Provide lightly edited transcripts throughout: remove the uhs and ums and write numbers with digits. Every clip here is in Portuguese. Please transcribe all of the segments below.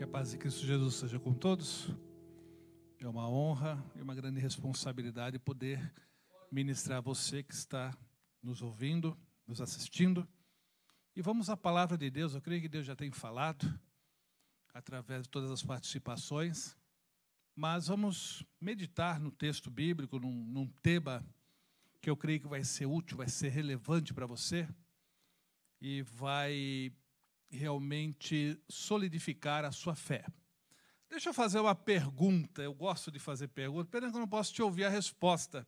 paz de Cristo Jesus seja com todos. É uma honra e uma grande responsabilidade poder ministrar a você que está nos ouvindo, nos assistindo. E vamos à palavra de Deus. Eu creio que Deus já tem falado através de todas as participações, mas vamos meditar no texto bíblico, num tema que eu creio que vai ser útil, vai ser relevante para você e vai realmente solidificar a sua fé. Deixa eu fazer uma pergunta, eu gosto de fazer perguntas, pena que eu não posso te ouvir a resposta.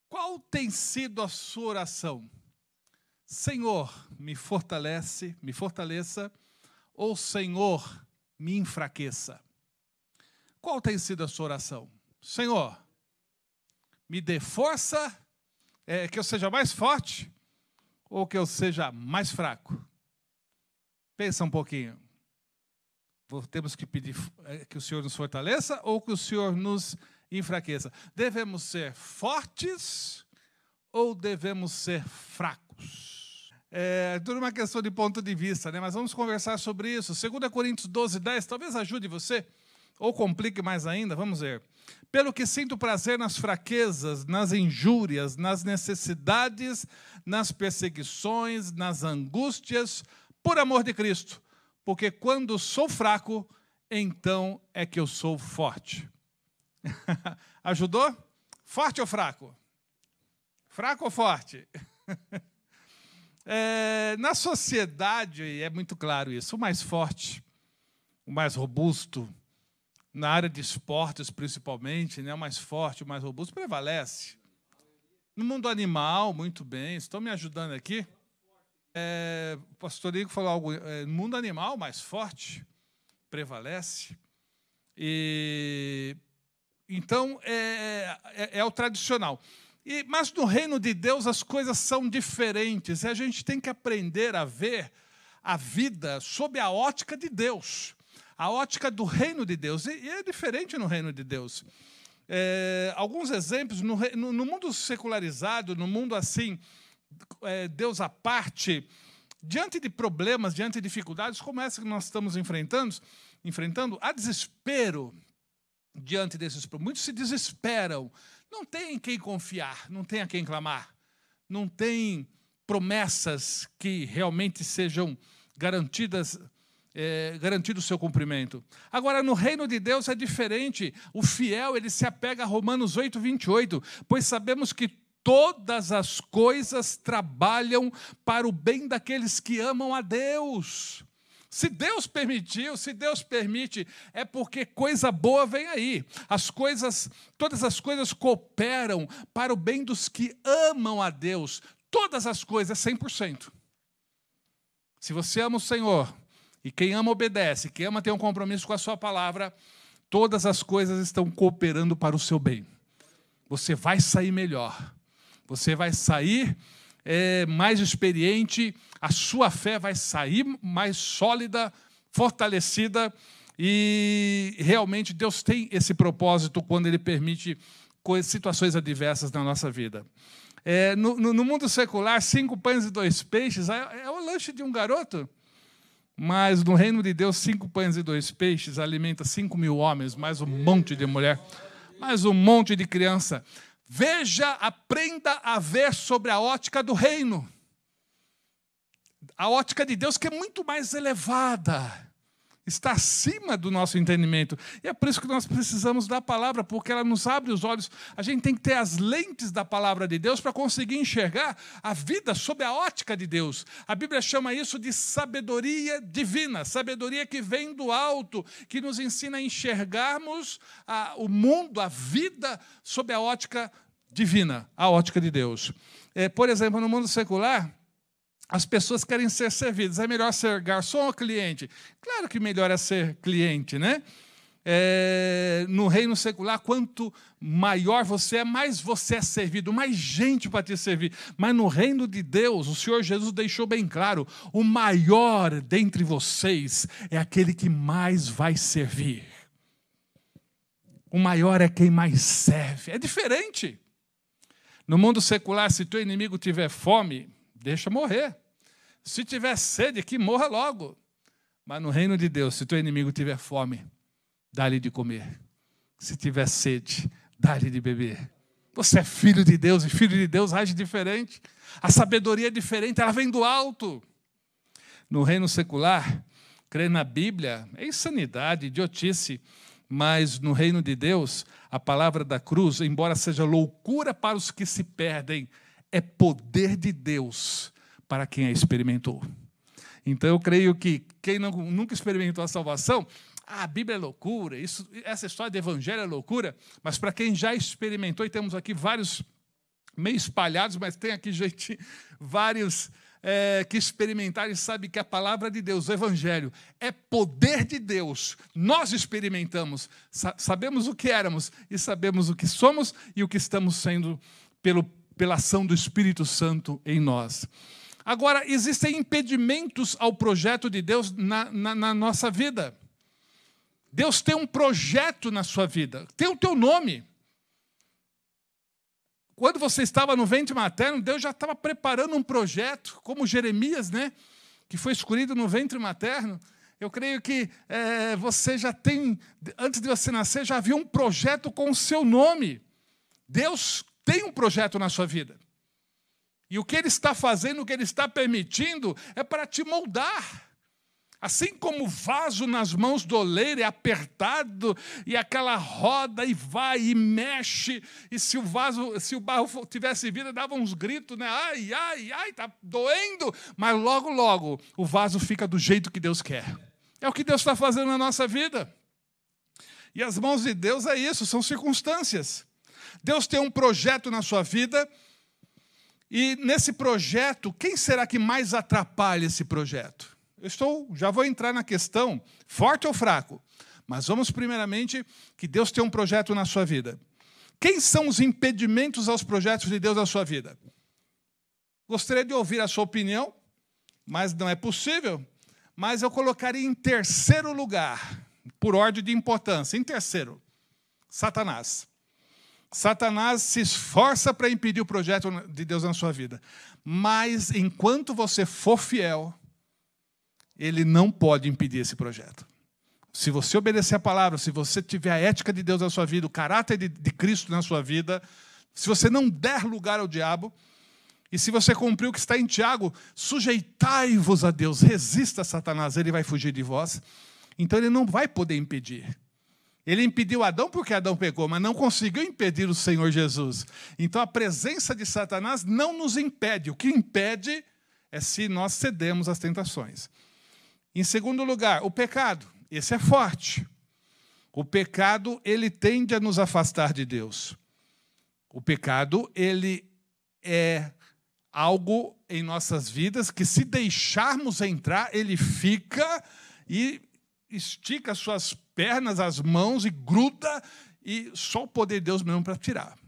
Qual tem sido a sua oração? Senhor, me fortaleça, ou Senhor, me enfraqueça? Qual tem sido a sua oração? Senhor, me dê força, que eu seja mais forte, ou que eu seja mais fraco? Pensa um pouquinho. Temos que pedir que o Senhor nos fortaleça ou que o Senhor nos enfraqueça? Devemos ser fortes ou devemos ser fracos? É tudo uma questão de ponto de vista, né? Mas vamos conversar sobre isso. 2 Coríntios 12:10, talvez ajude você, ou complique mais ainda, vamos ver. Pelo que sinto prazer nas fraquezas, nas injúrias, nas necessidades, nas perseguições, nas angústias, por amor de Cristo, porque quando sou fraco, então é que eu sou forte. Ajudou? Forte ou fraco? Fraco ou forte? Na sociedade, é muito claro isso, o mais forte, o mais robusto, na área de esportes principalmente, né, o mais forte, o mais robusto, prevalece. No mundo animal, muito bem, estão me ajudando aqui? O pastor Igor falou algo, no mundo animal, mais forte, prevalece. Então, é o tradicional. Mas no reino de Deus as coisas são diferentes, e a gente tem que aprender a ver a vida sob a ótica de Deus, a ótica do reino de Deus, e é diferente no reino de Deus. Alguns exemplos, no mundo secularizado, no mundo assim, Deus à parte, diante de problemas, diante de dificuldades, como essa que nós estamos enfrentando, há desespero diante desses problemas. Muitos se desesperam, não tem em quem confiar, não tem a quem clamar, não tem promessas que realmente sejam garantidas, garantido o seu cumprimento. Agora, no reino de Deus é diferente. O fiel, ele se apega a Romanos 8:28, pois sabemos que todas as coisas trabalham para o bem daqueles que amam a Deus. Se Deus permitiu, se Deus permite, é porque coisa boa vem aí. Todas as coisas cooperam para o bem dos que amam a Deus. Todas as coisas, 100%. Se você ama o Senhor, e quem ama obedece, quem ama tem um compromisso com a sua palavra, todas as coisas estão cooperando para o seu bem. Você vai sair melhor. Você vai sair mais experiente, a sua fé vai sair mais sólida, fortalecida, e realmente Deus tem esse propósito quando Ele permite situações adversas na nossa vida. No mundo secular, 5 pães e 2 peixes é o lanche de um garoto, mas no reino de Deus, 5 pães e 2 peixes alimenta 5.000 homens, mais um monte de mulher, mais um monte de criança. Veja, aprenda a ver sobre a ótica do reino. A ótica de Deus, que é muito mais elevada, está acima do nosso entendimento. E é por isso que nós precisamos da palavra, porque ela nos abre os olhos. A gente tem que ter as lentes da palavra de Deus para conseguir enxergar a vida sob a ótica de Deus. A Bíblia chama isso de sabedoria divina, sabedoria que vem do alto, que nos ensina a enxergarmos o mundo, a vida, sob a ótica divina, a ótica de Deus. Por exemplo, no mundo secular, as pessoas querem ser servidas. É melhor ser garçom ou cliente? Claro que melhor é ser cliente, né? No reino secular, quanto maior você é, mais você é servido, mais gente para te servir. Mas no reino de Deus, o Senhor Jesus deixou bem claro, o maior dentre vocês é aquele que mais vai servir. O maior é quem mais serve. É diferente. No mundo secular, se teu inimigo tiver fome, deixa morrer. Se tiver sede, que morra logo. Mas no reino de Deus, se teu inimigo tiver fome, dá-lhe de comer. Se tiver sede, dá-lhe de beber. Você é filho de Deus, e filho de Deus age diferente. A sabedoria é diferente, ela vem do alto. No reino secular, crer na Bíblia é insanidade, idiotice. Mas no reino de Deus, a palavra da cruz, embora seja loucura para os que se perdem, é poder de Deus para quem a experimentou. Então eu creio que quem nunca experimentou a salvação, a Bíblia é loucura, essa história de evangelho é loucura, mas para quem já experimentou, e temos aqui vários meio espalhados, mas tem aqui gente, vários que experimentaram e sabem que a palavra de Deus, o evangelho, é poder de Deus. Nós experimentamos, sabemos o que éramos e sabemos o que somos e o que estamos sendo pela ação do Espírito Santo em nós. Agora, existem impedimentos ao projeto de Deus na nossa vida. Deus tem um projeto na sua vida, tem o teu nome. Quando você estava no ventre materno, Deus já estava preparando um projeto, como Jeremias, né, que foi escolhido no ventre materno. Eu creio que você já tem, antes de você nascer, já havia um projeto com o seu nome. Deus tem um projeto na sua vida. E o que Ele está fazendo, o que Ele está permitindo, é para te moldar. Assim como o vaso nas mãos do oleiro é apertado, e aquela roda e vai e mexe, e se o barro tivesse vida, dava uns gritos, né? Ai, ai, ai, está doendo, mas logo, logo, o vaso fica do jeito que Deus quer. É o que Deus está fazendo na nossa vida. E as mãos de Deus é isso, são circunstâncias. Deus tem um projeto na sua vida, e nesse projeto, quem será que mais atrapalha esse projeto? Já vou entrar na questão, forte ou fraco, mas vamos primeiramente que Deus tem um projeto na sua vida. Quem são os impedimentos aos projetos de Deus na sua vida? Gostaria de ouvir a sua opinião, mas não é possível. Mas eu colocaria em terceiro lugar, por ordem de importância, em terceiro, Satanás. Satanás se esforça para impedir o projeto de Deus na sua vida. Mas enquanto você for fiel, ele não pode impedir esse projeto. Se você obedecer a palavra, se você tiver a ética de Deus na sua vida, o caráter de Cristo na sua vida, se você não der lugar ao diabo, e se você cumprir o que está em Tiago, sujeitai-vos a Deus, resista a Satanás, ele vai fugir de vós. Então ele não vai poder impedir. Ele impediu Adão porque Adão pecou, mas não conseguiu impedir o Senhor Jesus. Então a presença de Satanás não nos impede. O que impede é se nós cedemos às tentações. Em segundo lugar, o pecado. Esse é forte. O pecado, ele tende a nos afastar de Deus. O pecado, ele é algo em nossas vidas que, se deixarmos entrar, ele fica e estica as suas pernas, as mãos e gruda, e só o poder de Deus mesmo para tirar.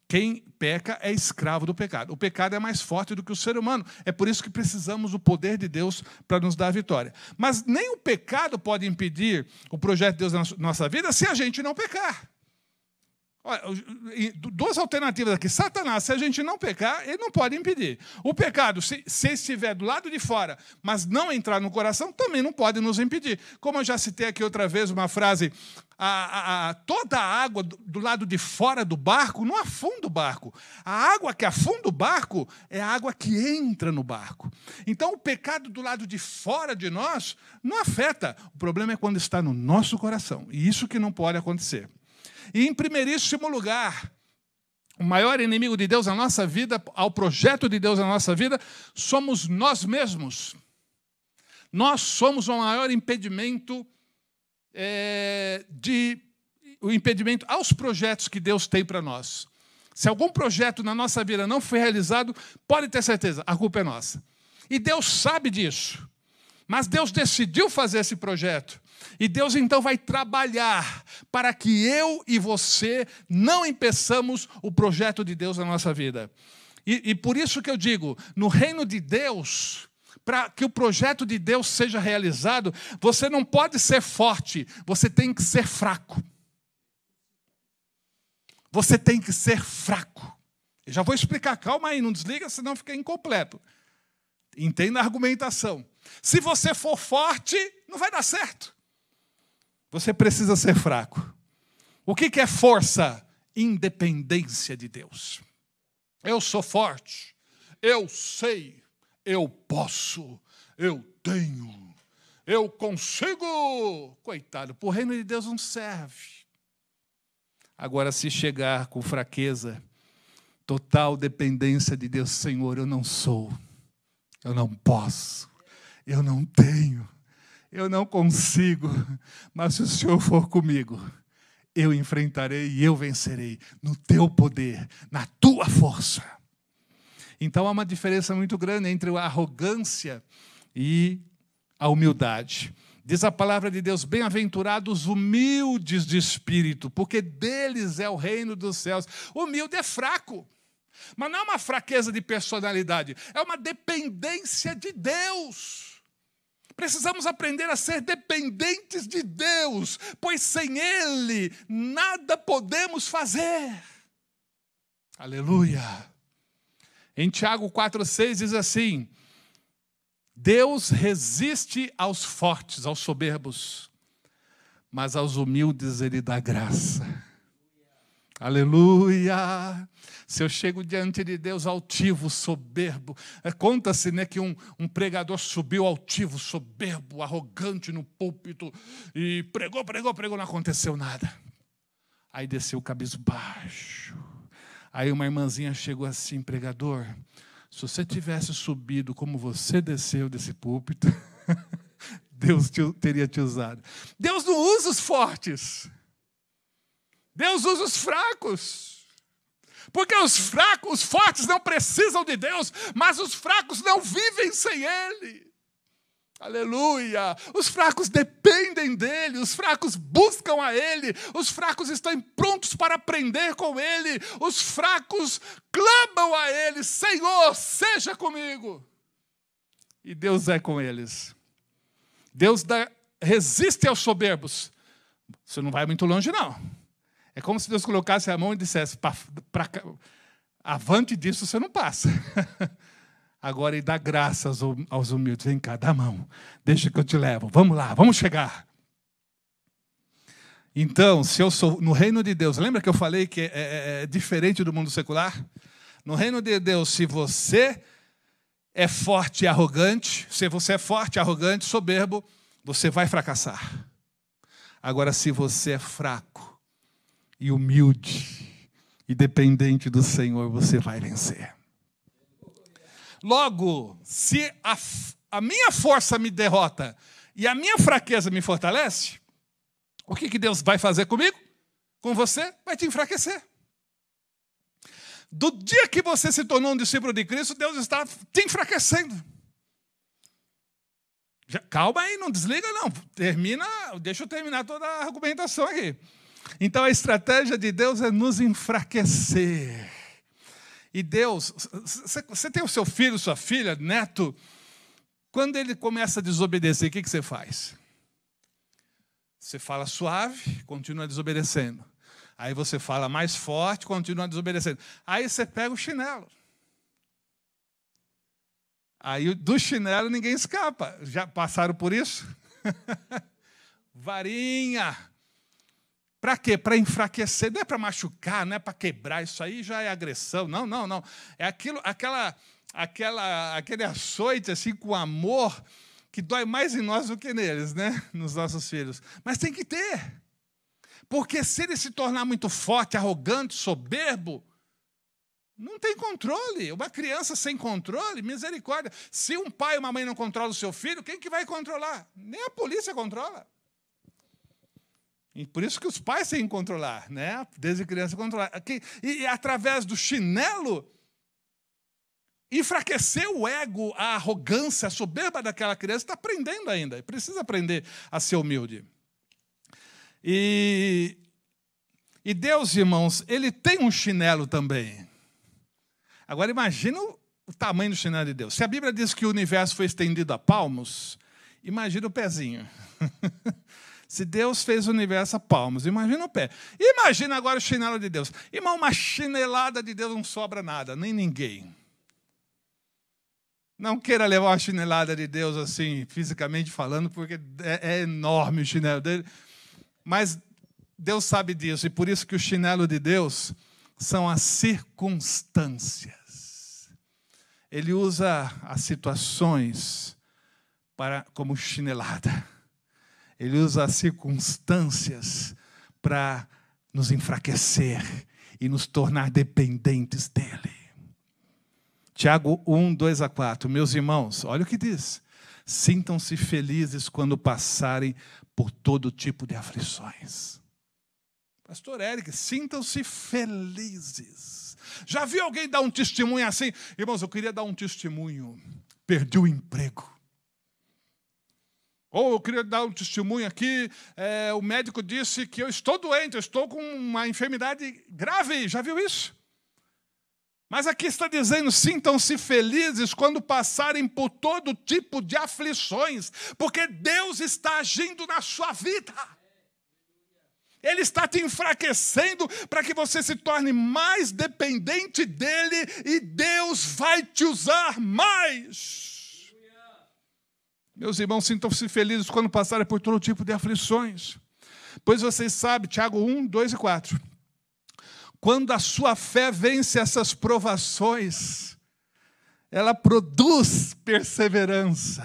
Quem peca é escravo do pecado. O pecado é mais forte do que o ser humano. É por isso que precisamos do poder de Deus para nos dar a vitória. Mas nem o pecado pode impedir o projeto de Deus na nossa vida se a gente não pecar. Olha, duas alternativas aqui. Satanás, se a gente não pecar, ele não pode impedir. O pecado, se estiver do lado de fora, mas não entrar no coração, também não pode nos impedir. Como eu já citei aqui outra vez uma frase, toda a água do lado de fora do barco não afunda o barco. A água que afunda o barco é a água que entra no barco. Então, o pecado do lado de fora de nós não afeta. O problema é quando está no nosso coração. E isso que não pode acontecer. E, em primeiríssimo lugar, o maior inimigo de Deus na nossa vida, ao projeto de Deus na nossa vida, somos nós mesmos. Nós somos o maior impedimento, o impedimento aos projetos que Deus tem para nós. Se algum projeto na nossa vida não foi realizado, pode ter certeza, a culpa é nossa. E Deus sabe disso. Mas Deus decidiu fazer esse projeto. E Deus então vai trabalhar para que eu e você não impeçamos o projeto de Deus na nossa vida. E por isso que eu digo, no reino de Deus, para que o projeto de Deus seja realizado, você não pode ser forte, você tem que ser fraco. Você tem que ser fraco. Eu já vou explicar, calma aí, não desliga, senão fica incompleto. Entenda a argumentação. Se você for forte, não vai dar certo. Você precisa ser fraco. O que é força? Independência de Deus. Eu sou forte, eu sei, eu posso, eu tenho, eu consigo. Coitado, para o reino de Deus não serve. Agora, se chegar com fraqueza, total dependência de Deus, Senhor, eu não sou, eu não posso, eu não tenho, eu não consigo, mas se o Senhor for comigo, eu enfrentarei e eu vencerei no teu poder, na tua força. Então há uma diferença muito grande entre a arrogância e a humildade. Diz a palavra de Deus, bem-aventurados humildes de espírito, porque deles é o reino dos céus. Humilde é fraco, mas não é uma fraqueza de personalidade, é uma dependência de Deus. Precisamos aprender a ser dependentes de Deus, pois sem Ele nada podemos fazer. Aleluia. Em Tiago 4,6 diz assim, Deus resiste aos fortes, aos soberbos, mas aos humildes Ele dá graça. Aleluia! Se eu chego diante de Deus altivo, soberbo, conta-se, né, que um pregador subiu altivo, soberbo, arrogante no púlpito e pregou, não aconteceu nada. Aí desceu cabisbaixo. Aí uma irmãzinha chegou assim, pregador, se você tivesse subido como você desceu desse púlpito, Deus teria te usado. Deus não usa os fortes. Deus usa os fracos. Porque os fracos, os fortes não precisam de Deus, mas os fracos não vivem sem Ele. Aleluia! Os fracos dependem dEle, os fracos buscam a Ele, os fracos estão prontos para aprender com Ele, os fracos clamam a Ele, Senhor, seja comigo. E Deus é com eles. Deus resiste aos soberbos. Você não vai muito longe, não. É como se Deus colocasse a mão e dissesse, avante disso você não passa. Agora Ele dá graças aos humildes. Vem cá, dá a mão, deixa que eu te levo. Vamos lá, vamos chegar. Então, se eu sou no reino de Deus, lembra que eu falei que é diferente do mundo secular? No reino de Deus, se você é forte e arrogante, se você é forte, arrogante, soberbo, você vai fracassar. Agora, se você é fraco e humilde e dependente do Senhor, você vai vencer. Logo, se a minha força me derrota e a minha fraqueza me fortalece, o que Deus vai fazer comigo? Com você? Vai te enfraquecer. Do dia que você se tornou um discípulo de Cristo, Deus está te enfraquecendo. Calma aí, não desliga não. Deixa eu terminar toda a argumentação aqui. Então a estratégia de Deus é nos enfraquecer. E Deus, você tem o seu filho, sua filha, neto, quando ele começa a desobedecer, o que você faz? Você fala suave, continua desobedecendo. Aí você fala mais forte, continua desobedecendo. Aí você pega o chinelo. Aí do chinelo ninguém escapa. Já passaram por isso? Varinha. Para quê? Para enfraquecer. Não é para machucar, não é para quebrar. Isso aí já é agressão. Não, não, não. É aquele açoite assim, com amor que dói mais em nós do que neles, né? Nos nossos filhos. Mas tem que ter. Porque se ele se tornar muito forte, arrogante, soberbo, não tem controle. Uma criança sem controle, misericórdia. Se um pai e uma mãe não controlam o seu filho, quem que vai controlar? Nem a polícia controla. E por isso que os pais têm que controlar, né? Desde criança controlar. E através do chinelo, enfraquecer o ego, a arrogância, a soberba daquela criança, está aprendendo ainda. Precisa aprender a ser humilde. E Deus, irmãos, Ele tem um chinelo também. Agora imagina o tamanho do chinelo de Deus. Se a Bíblia diz que o universo foi estendido a palmos, imagina o pezinho. Se Deus fez o universo a palmos, imagina o pé. Imagina agora o chinelo de Deus. Irmão, uma chinelada de Deus não sobra nada, nem ninguém. Não queira levar uma chinelada de Deus assim, fisicamente falando, porque é enorme o chinelo dele. Mas Deus sabe disso, e por isso que o chinelo de Deus são as circunstâncias. Ele usa as situações como chinelada. Ele usa as circunstâncias para nos enfraquecer e nos tornar dependentes dele. Tiago 1, 2 a 4. Meus irmãos, olha o que diz. Sintam-se felizes quando passarem por todo tipo de aflições. Pastor Éric, sintam-se felizes. Já viu alguém dar um testemunho assim? Irmãos, eu queria dar um testemunho. Perdi o emprego. Ou eu queria dar um testemunho aqui. O médico disse que eu estou doente, eu estou com uma enfermidade grave. Já viu isso? Mas aqui está dizendo, sintam-se felizes quando passarem por todo tipo de aflições, porque Deus está agindo na sua vida. Ele está te enfraquecendo para que você se torne mais dependente dele e Deus vai te usar mais. Meus irmãos, sintam-se felizes quando passarem por todo tipo de aflições, pois vocês sabem, Tiago 1, 2 e 4. Quando a sua fé vence essas provações, ela produz perseverança.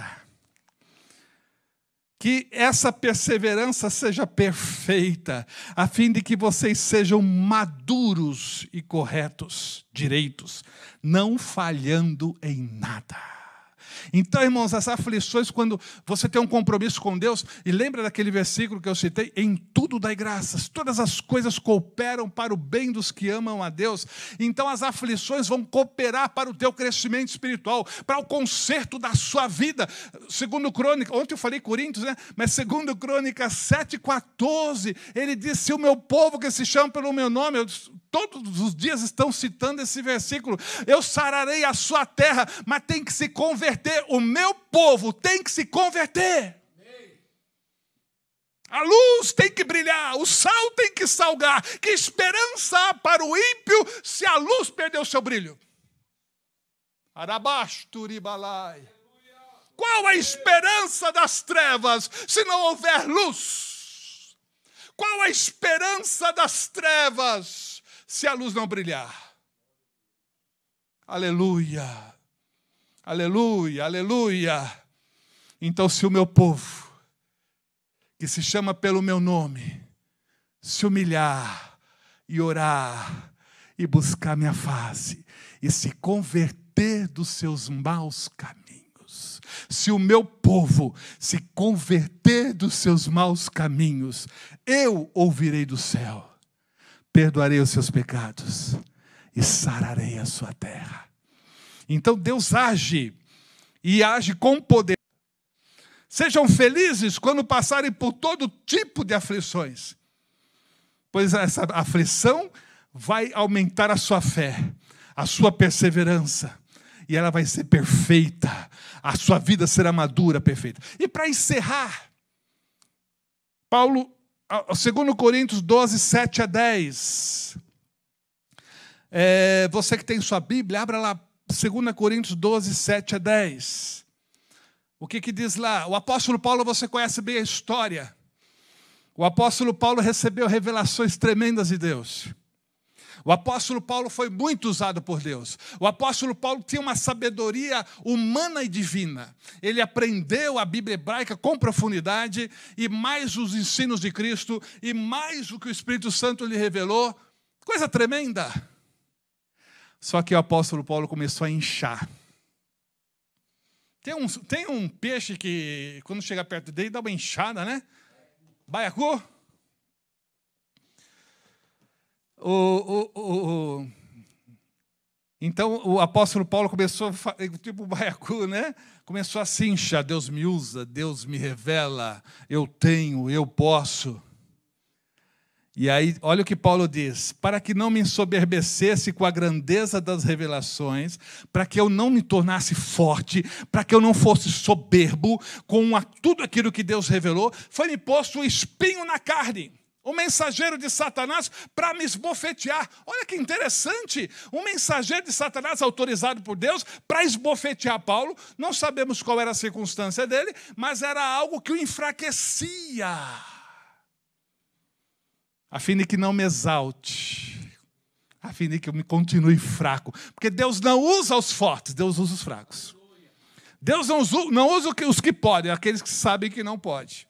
Que essa perseverança seja perfeita, a fim de que vocês sejam maduros e corretos, direitos, não falhando em nada. Então, irmãos, as aflições, quando você tem um compromisso com Deus, e lembra daquele versículo que eu citei, em tudo dai graças, todas as coisas cooperam para o bem dos que amam a Deus. Então as aflições vão cooperar para o teu crescimento espiritual, para o conserto da sua vida. Segundo Crônica, ontem eu falei Coríntios, né? Mas segundo Crônica 7,14, ele diz, se o meu povo que se chama pelo meu nome, todos os dias estão citando esse versículo, eu sararei a sua terra, mas tem que se converter, o meu povo tem que se converter. A luz tem que brilhar, o sal tem que salgar. Que esperança há para o ímpio se a luz perder o seu brilho? Arabasturibalai. Qual a esperança das trevas se não houver luz? Qual a esperança das trevas se a luz não brilhar? Aleluia, aleluia, aleluia. Então, se o meu povo, que se chama pelo meu nome, se humilhar e orar e buscar minha face e se converter dos seus maus caminhos, se o meu povo se converter dos seus maus caminhos, eu ouvirei do céu, perdoarei os seus pecados e sararei a sua terra. Então Deus age e age com poder. Sejam felizes quando passarem por todo tipo de aflições, pois essa aflição vai aumentar a sua fé, a sua perseverança, e ela vai ser perfeita, a sua vida será madura, perfeita. E para encerrar, Paulo, 2 Coríntios 12, 7 a 10. Você que tem sua Bíblia, abra lá, 2 Coríntios 12, 7 a 10. O que diz lá? O apóstolo Paulo, você conhece bem a história. O apóstolo Paulo recebeu revelações tremendas de Deus. O apóstolo Paulo foi muito usado por Deus. O apóstolo Paulo tinha uma sabedoria humana e divina. Ele aprendeu a Bíblia hebraica com profundidade, e mais os ensinos de Cristo, e mais o que o Espírito Santo lhe revelou. Coisa tremenda. Só que o apóstolo Paulo começou a inchar. Tem um peixe que, quando chega perto dele, dá uma inchada, né? Baiacu. Então, o apóstolo Paulo começou, tipo baiacu, né? Começou a se inchar. Deus me usa, Deus me revela, eu tenho, eu posso. E aí, olha o que Paulo diz, para que não me ensoberbecesse com a grandeza das revelações, para que eu não me tornasse forte, para que eu não fosse soberbo com tudo aquilo que Deus revelou, foi-me posto um espinho na carne, o mensageiro de Satanás para me esbofetear. Olha que interessante, um mensageiro de Satanás autorizado por Deus para esbofetear Paulo. Não sabemos qual era a circunstância dele, mas era algo que o enfraquecia, a fim de que não me exalte, a fim de que eu me continue fraco. Porque Deus não usa os fortes, Deus usa os fracos. Deus não usa os que podem, aqueles que sabem que não pode.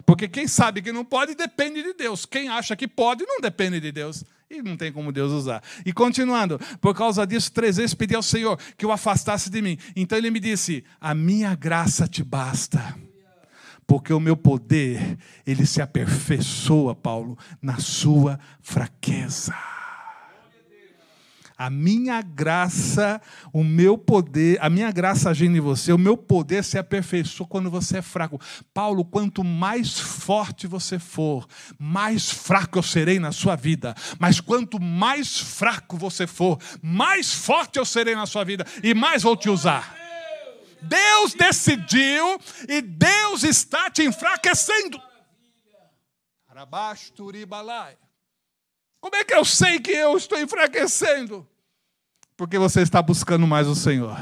Porque quem sabe que não pode, depende de Deus. Quem acha que pode, não depende de Deus. E não tem como Deus usar. E continuando, por causa disso, 3 vezes pedi ao Senhor que o afastasse de mim. Então ele me disse, a minha graça te basta. Porque o meu poder, ele se aperfeiçoa, Paulo, na sua fraqueza. A minha graça, o meu poder, a minha graça agindo em você, o meu poder se aperfeiçoa quando você é fraco. Paulo, quanto mais forte você for, mais fraco eu serei na sua vida. Mas quanto mais fraco você for, mais forte eu serei na sua vida e mais vou te usar. Deus decidiu e Deus está te enfraquecendo. Como é que eu sei que eu estou enfraquecendo? Porque você está buscando mais o Senhor.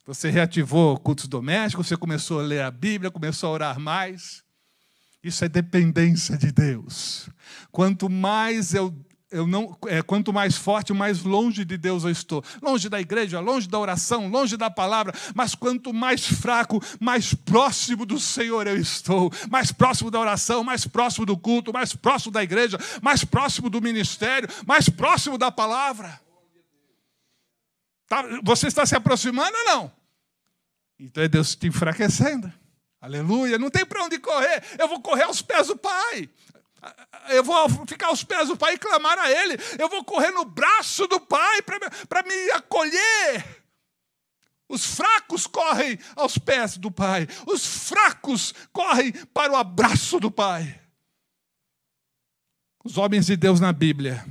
Você reativou cultos domésticos, você começou a ler a Bíblia, começou a orar mais. Isso é dependência de Deus. Quanto mais quanto mais forte, mais longe de Deus eu estou. Longe da igreja, longe da oração, longe da palavra. Mas quanto mais fraco, mais próximo do Senhor eu estou. Mais próximo da oração, mais próximo do culto, mais próximo da igreja, mais próximo do ministério, mais próximo da palavra. Você está se aproximando ou não? Então é Deus te enfraquecendo. Aleluia. Não tem para onde correr. Eu vou correr aos pés do Pai. Eu vou ficar aos pés do Pai e clamar a Ele. Eu vou correr no braço do Pai para me acolher. Os fracos correm aos pés do Pai. Os fracos correm para o abraço do Pai. Os homens de Deus na Bíblia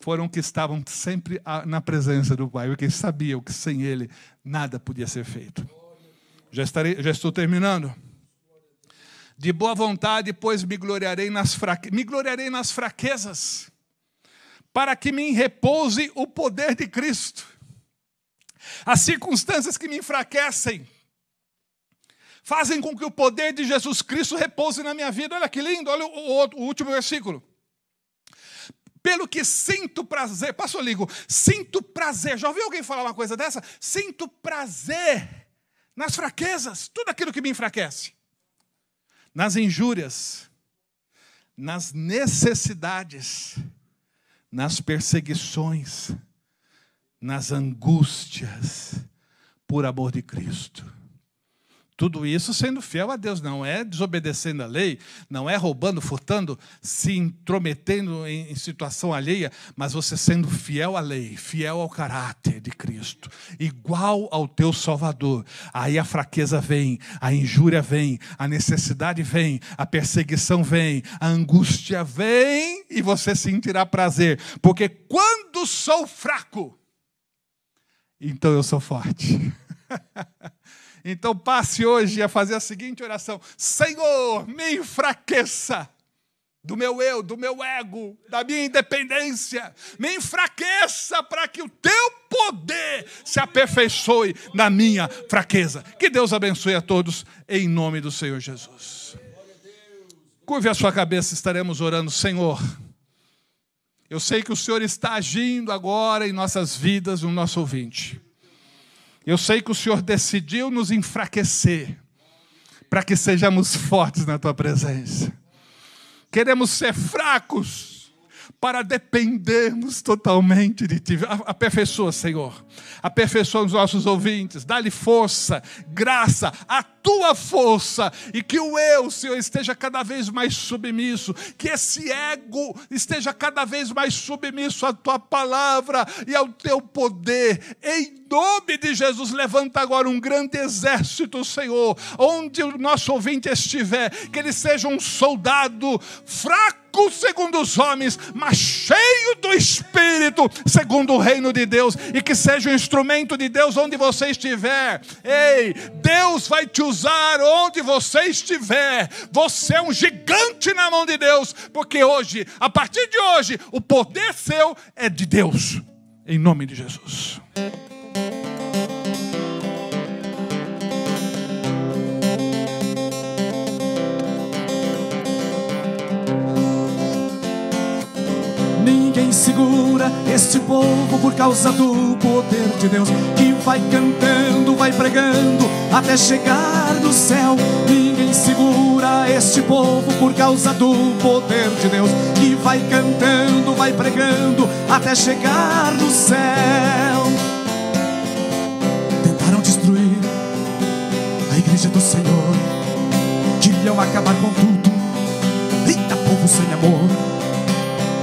foram que estavam sempre na presença do Pai, porque sabiam que sem Ele nada podia ser feito. Já estou terminando. De boa vontade, pois me gloriarei nas fraquezas, para que me repouse o poder de Cristo. As circunstâncias que me enfraquecem fazem com que o poder de Jesus Cristo repouse na minha vida. Olha que lindo, olha o último versículo. Pelo que sinto prazer, passou ligo, sinto prazer. Já ouviu alguém falar uma coisa dessa? Sinto prazer nas fraquezas, tudo aquilo que me enfraquece. Nas injúrias, nas necessidades, nas perseguições, nas angústias, por amor de Cristo. Tudo isso sendo fiel a Deus, não é desobedecendo a lei, não é roubando, furtando, se intrometendo em situação alheia, mas você sendo fiel à lei, fiel ao caráter de Cristo, igual ao teu Salvador. Aí a fraqueza vem, a injúria vem, a necessidade vem, a perseguição vem, a angústia vem e você sentirá prazer, porque quando sou fraco, então eu sou forte. Então passe hoje a fazer a seguinte oração: Senhor, me enfraqueça do meu eu, do meu ego, da minha independência. Me enfraqueça para que o teu poder se aperfeiçoe na minha fraqueza. Que Deus abençoe a todos em nome do Senhor Jesus. Curve a sua cabeça, estaremos orando. Senhor, eu sei que o Senhor está agindo agora em nossas vidas, no nosso ouvinte. Eu sei que o Senhor decidiu nos enfraquecer para que sejamos fortes na Tua presença. Queremos ser fracos para dependermos totalmente de Ti. Aperfeiçoa, Senhor. Aperfeiçoa os nossos ouvintes. Dá-lhe força, graça, a Tua força. E que o eu, Senhor, esteja cada vez mais submisso. Que esse ego esteja cada vez mais submisso à Tua palavra e ao Teu poder. Em nome de Jesus, levanta agora um grande exército, Senhor. Onde o nosso ouvinte estiver, que ele seja um soldado fraco, fraco segundo os homens, mas cheio do Espírito segundo o reino de Deus, e que seja um instrumento de Deus onde você estiver. Ei, Deus vai te usar onde você estiver. Você é um gigante na mão de Deus, porque hoje, a partir de hoje, o poder seu é de Deus, em nome de Jesus. Ninguém segura este povo por causa do poder de Deus, que vai cantando, vai pregando até chegar no céu. Ninguém segura este povo por causa do poder de Deus, que vai cantando, vai pregando até chegar no céu. Tentaram destruir a igreja do Senhor, queriam acabar com tudo. Eita, povo sem amor.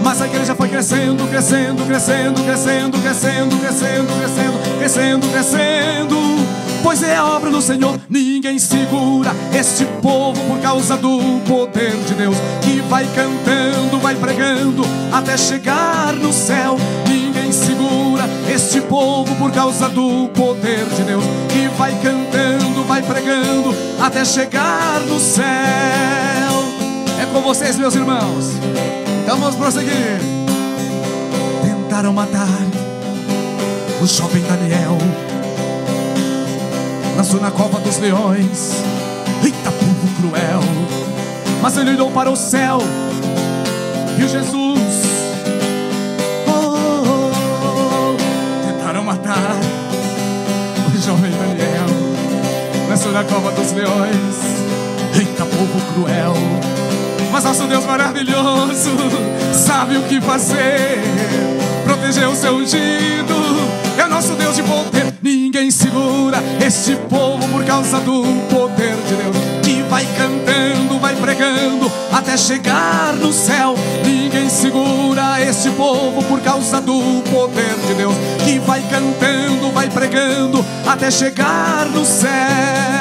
Mas a igreja foi crescendo, crescendo, crescendo, crescendo, crescendo, crescendo, crescendo, crescendo, crescendo. Pois é a obra do Senhor. Ninguém segura este povo por causa do poder de Deus, que vai cantando, vai pregando até chegar no céu. Ninguém segura este povo por causa do poder de Deus, que vai cantando, vai pregando até chegar no céu. É com vocês, meus irmãos. Então vamos prosseguir. Tentaram matar o jovem Daniel, lançou na cova dos leões. Eita, povo cruel. Mas ele olhou para o céu, viu Jesus. Tentaram matar o jovem Daniel, lançou na cova dos leões. Eita, povo cruel. Mas nosso Deus maravilhoso sabe o que fazer, protegeu o seu ungido, é o nosso Deus de poder. Ninguém segura este povo por causa do poder de Deus, que vai cantando, vai pregando até chegar no céu. Ninguém segura este povo por causa do poder de Deus, que vai cantando, vai pregando até chegar no céu.